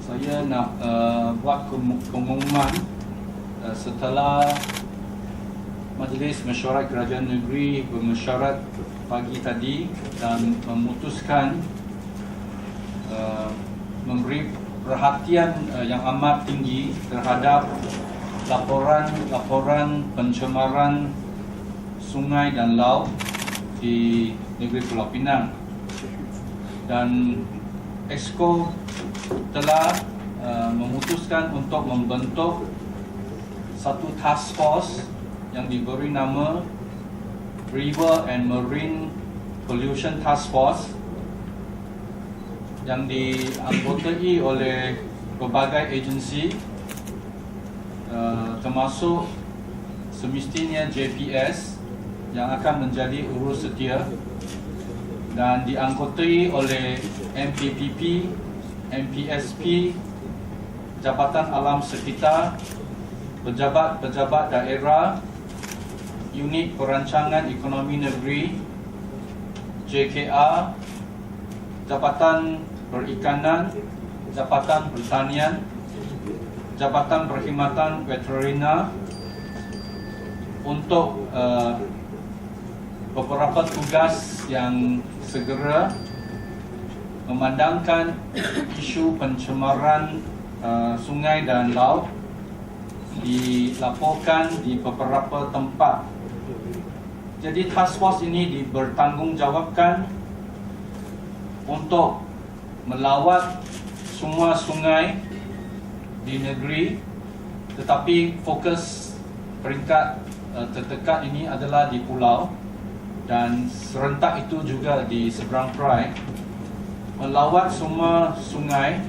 Saya nak buat pengumuman setelah Majlis Mesyuarat Kerajaan Negeri bermesyuarat pagi tadi dan memutuskan memberi perhatian yang amat tinggi terhadap laporan pencemaran sungai dan laut di negeri Pulau Pinang. Dan Exco telah memutuskan untuk membentuk satu task force yang diberi nama River and Marine Pollution Task Force yang dianggotai oleh berbagai agensi termasuk semestinya JPS yang akan menjadi urus setia dan dianggotai oleh MPPP, MPSP, Jabatan Alam Sekitar, pejabat-pejabat daerah, Unit Perancangan Ekonomi Negeri, JKR, Jabatan Perikanan, Jabatan Pertanian, Jabatan Perkhidmatan Veterina untuk beberapa tugas yang segera memandangkan isu pencemaran sungai dan laut dilaporkan di beberapa tempat. Jadi task force ini dibertanggungjawabkan untuk melawat semua sungai di negeri, tetapi fokus peringkat terdekat ini adalah di pulau dan serentak itu juga di seberang perai, melawat semua sungai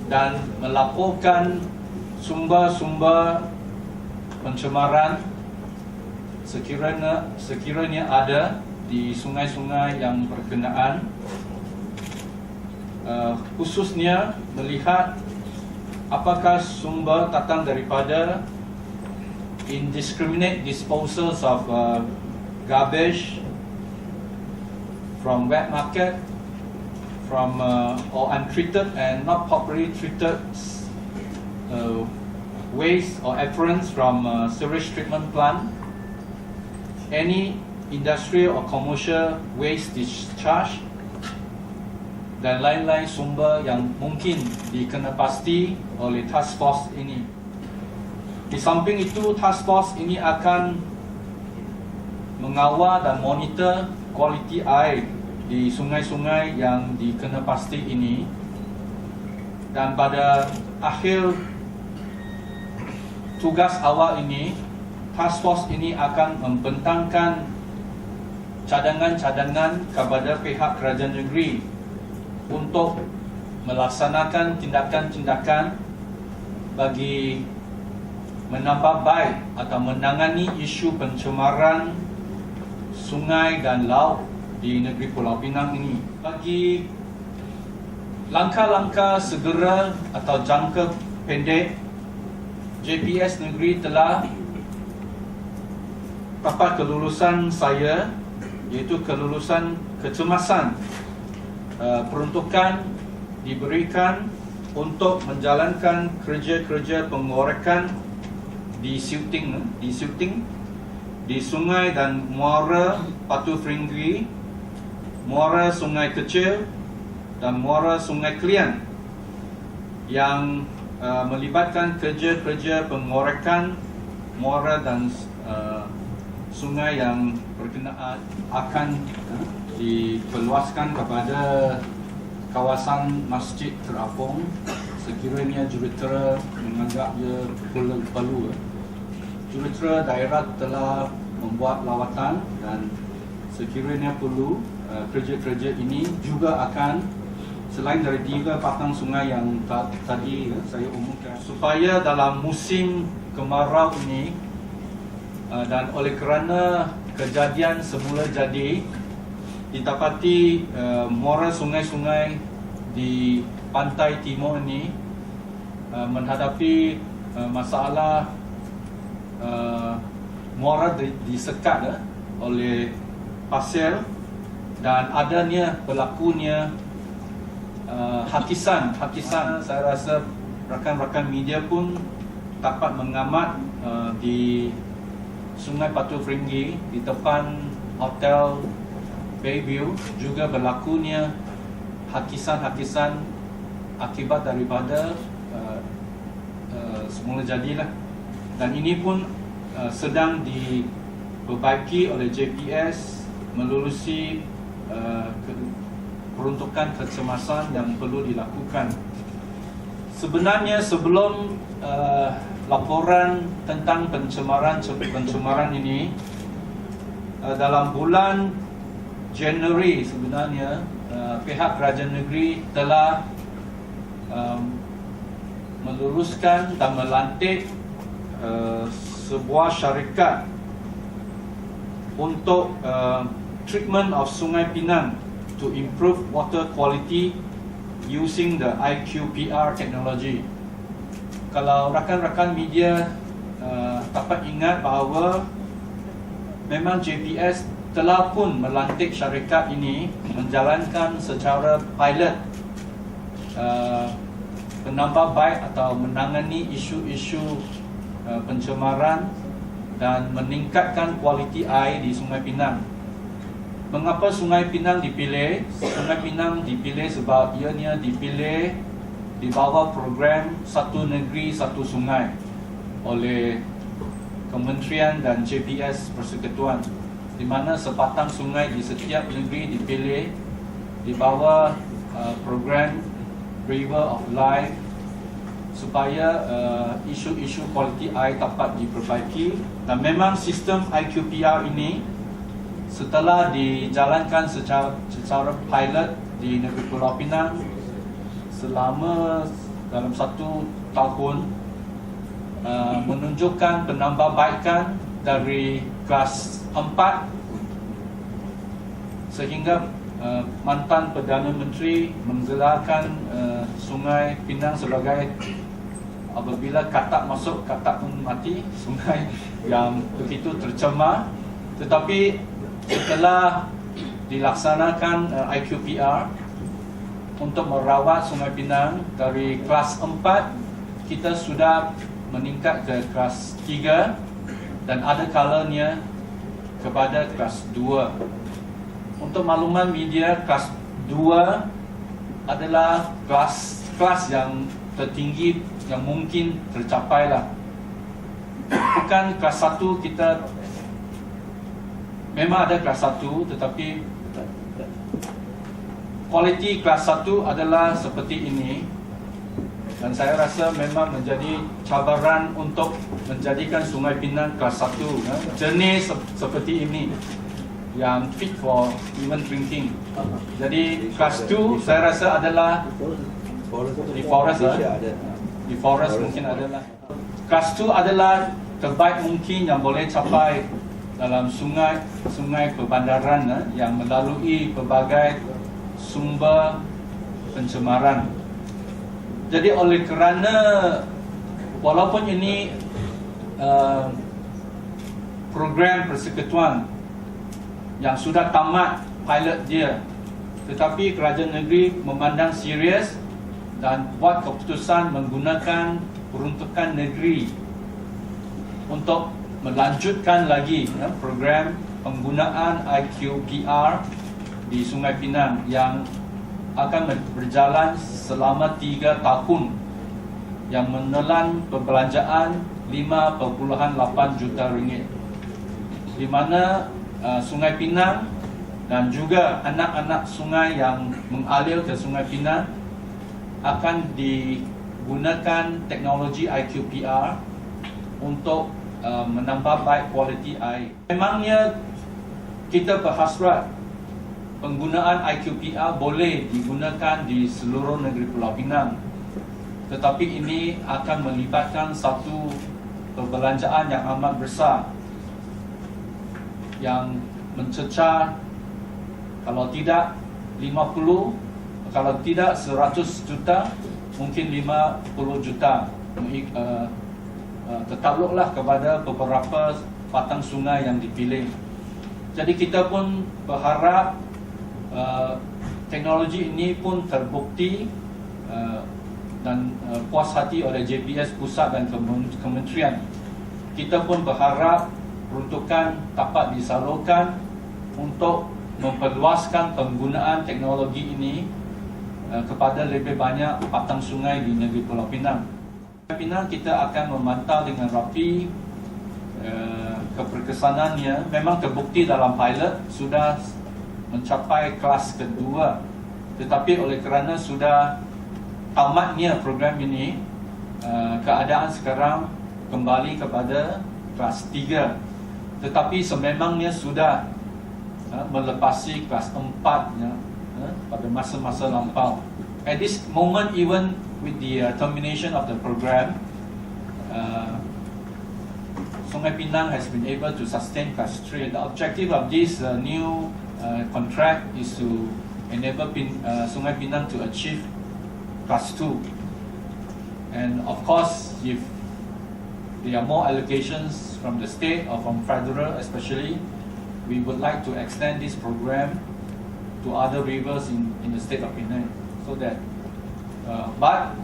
dan melaporkan sumber-sumber pencemaran sekiranya ada di sungai-sungai yang berkenaan, khususnya melihat apakah sumber datang daripada indiscriminate disposals of garbage from wet market, from or untreated and not properly treated waste or effluents from sewage treatment plant, any industrial or commercial waste discharge, dan lain-lain sumber yang mungkin dikenapasti oleh task force ini. Di samping itu, task force ini akan mengawal dan monitor kualiti air di sungai-sungai yang dikenapasti ini, dan pada akhir tugas awal ini, task force ini akan membentangkan cadangan-cadangan kepada pihak kerajaan negeri untuk melaksanakan tindakan-tindakan bagi menambah baik atau menangani isu pencemaran sungai dan laut di negeri Pulau Pinang ini. Bagi langkah-langkah segera atau jangka pendek, JPS negeri telah dapat kelulusan saya, iaitu kelulusan kecemasan. Peruntukan diberikan untuk menjalankan kerja-kerja pengorekan di siuting, di sungai dan muara Batu Feringgi, muara Sungai Kecil dan muara Sungai Klian yang melibatkan kerja-kerja pengorekan muara dan sungai yang berkenaan akan diperluaskan kepada kawasan Masjid Terapung sekiranya jurutera menganggap ia perlu. Jurutera daerah telah membuat lawatan dan sekiranya perlu, kerja-kerja ini juga akan, selain dari 3 patang sungai yang tadi saya umumkan, supaya dalam musim kemarau ini dan oleh kerana kejadian semula jadi, didapati muara sungai-sungai di pantai timur ini menghadapi masalah muara disekat oleh pasir dan adanya berlakunya Hakisan saya rasa rakan-rakan media pun dapat mengamat di Sungai Batu Feringgi di depan Hotel Bayview juga berlakunya hakisan akibat daripada semula jadilah, dan ini pun sedang diperbaiki oleh JPS melalui peruntukan kecemasan yang perlu dilakukan. Sebenarnya sebelum laporan tentang pencemaran ini, dalam bulan Januari sebenarnya pihak kerajaan negeri telah meluruskan dan melantik sebuah syarikat untuk treatment of Sungai Pinang to improve water quality using the IQPR technology. Kalau rakan-rakan media dapat ingat bahawa memang JPS telah pun melantik syarikat ini menjalankan secara pilot penambahbaik atau menangani isu-isu pencemaran dan meningkatkan kualiti air di Sungai Pinang. Mengapa Sungai Pinang dipilih? Sungai Pinang dipilih sebab ianya dipilih di bawah program Satu Negeri Satu Sungai oleh Kementerian dan JPS Persekutuan, di mana sepatang sungai di setiap negeri dipilih di bawah program River of Life supaya isu-isu kualiti air dapat diperbaiki. Dan memang sistem IQPR ini setelah dijalankan secara pilot di negeri Pulau Pinang selama dalam 1 tahun, menunjukkan penambahbaikan dari kelas 4 sehingga mantan Perdana Menteri menggelarkan Sungai Pinang sebagai, apabila katak masuk katak pun mati, sungai yang begitu tercemar. Tetapi setelah dilaksanakan IQPR untuk merawat Sungai Pinang dari kelas 4, kita sudah meningkat ke kelas 3 dan ada kalanya kepada kelas 2. Untuk makluman media, kelas 2 adalah kelas yang tertinggi yang mungkin tercapai lah. Bukan kelas 1, kita memang ada kelas 1, tetapi kualiti kelas 1 adalah seperti ini. Dan saya rasa memang menjadi cabaran untuk menjadikan Sungai Pinang kelas 1 jernih seperti ini, yang fit for even drinking. Jadi kelas 2 saya rasa adalah di forest mungkin adalah kelas 2 adalah terbaik mungkin yang boleh capai dalam sungai perbandaran yang melalui pelbagai sumber pencemaran. Jadi oleh kerana walaupun ini program persekutuan yang sudah tamat pilot dia, tetapi kerajaan negeri memandang serius dan buat keputusan menggunakan peruntukan negeri untuk melanjutkan lagi program penggunaan IQPR di Sungai Pinang yang akan berjalan selama 3 tahun, yang menelan perbelanjaan 5.8 juta ringgit, di mana Sungai Pinang dan juga anak-anak sungai yang mengalir ke Sungai Pinang akan digunakan teknologi IQPR untuk menambah baik kualiti air. Memangnya kita berhasrat penggunaan IQPR boleh digunakan di seluruh negeri Pulau Pinang, tetapi ini akan melibatkan satu perbelanjaan yang amat besar, yang mencecah kalau tidak 50, kalau tidak 100 juta, mungkin 50 juta. Tertakluklah kepada beberapa patang sungai yang dipilih. Jadi kita pun berharap teknologi ini pun terbukti dan puas hati oleh JPS Pusat dan Kementerian. Kita pun berharap peruntukan dapat disalurkan untuk memperluaskan penggunaan teknologi ini kepada lebih banyak patang sungai di negeri Pulau Pinang. Pinang kita akan memantau dengan rapi keberkesanannya. Memang terbukti dalam pilot sudah mencapai kelas kedua, tetapi oleh kerana sudah tamatnya program ini, keadaan sekarang kembali kepada kelas 3, tetapi sememangnya sudah melepasi kelas 4 pada masa-masa lampau. At this moment, even with the termination of the program, Sungai Pinang has been able to sustain class 3. The objective of this new contract is to enable Sungai Pinang to achieve class 2. And of course, if there are more allocations from the state or from federal especially, we would like to extend this program to other rivers in the state of Penang. So that but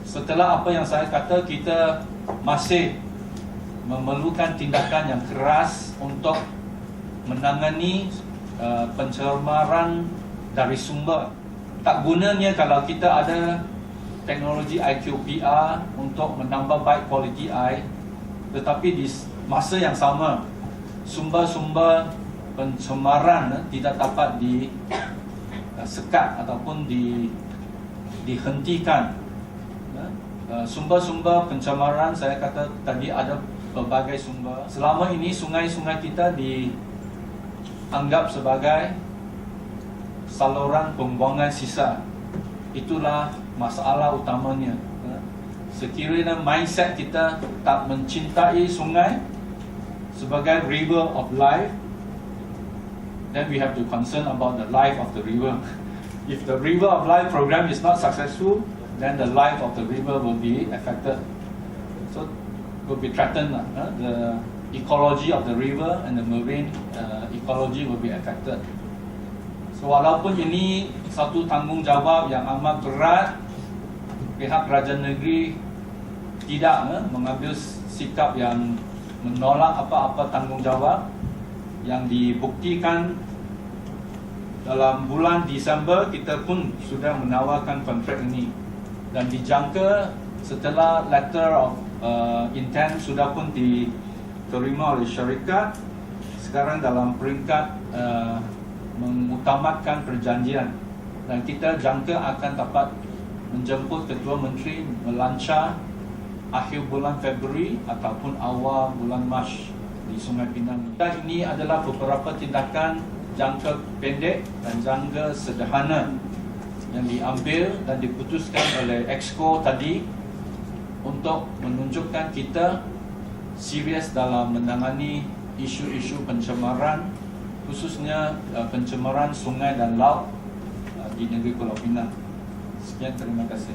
setelah apa yang saya kata, kita masih memerlukan tindakan yang keras untuk menangani pencemaran dari sumber. Tak gunanya kalau kita ada teknologi IQPR untuk menambah baik kualiti air, tetapi di masa yang sama sumber-sumber pencemaran tidak dapat disekat ataupun dihentikan. Sumber-sumber pencemaran, saya kata tadi ada berbagai sumber. Selama ini sungai-sungai kita dianggap sebagai saluran pembuangan sisa. Itulah masalah utamanya. Sekiranya mindset kita tak mencintai sungai sebagai river of life, then we have to concern about the life of the river. If the river of life program is not successful, then the life of the river will be affected. So will be threatened. The ecology of the river and the marine ecology will be affected. So walaupun ini satu tanggungjawab yang amat berat, pihak kerajaan negeri tidak mengambil sikap yang menolak apa-apa tanggungjawab yang dibuktikan. Dalam bulan Disember kita pun sudah menawarkan kontrak ini, dan dijangka setelah letter of intent sudah pun diterima oleh syarikat, sekarang dalam peringkat mengutamakan perjanjian, dan kita jangka akan dapat menjemput Ketua Menteri melancar akhir bulan Februari ataupun awal bulan Mac di Sungai Pinang. Dan ini adalah beberapa tindakan jangka pendek dan jangka sederhana yang diambil dan diputuskan oleh Exco tadi untuk menunjukkan kita serius dalam menangani isu-isu pencemaran, khususnya pencemaran sungai dan laut di negeri Pulau Pinang. Sekian, terima kasih.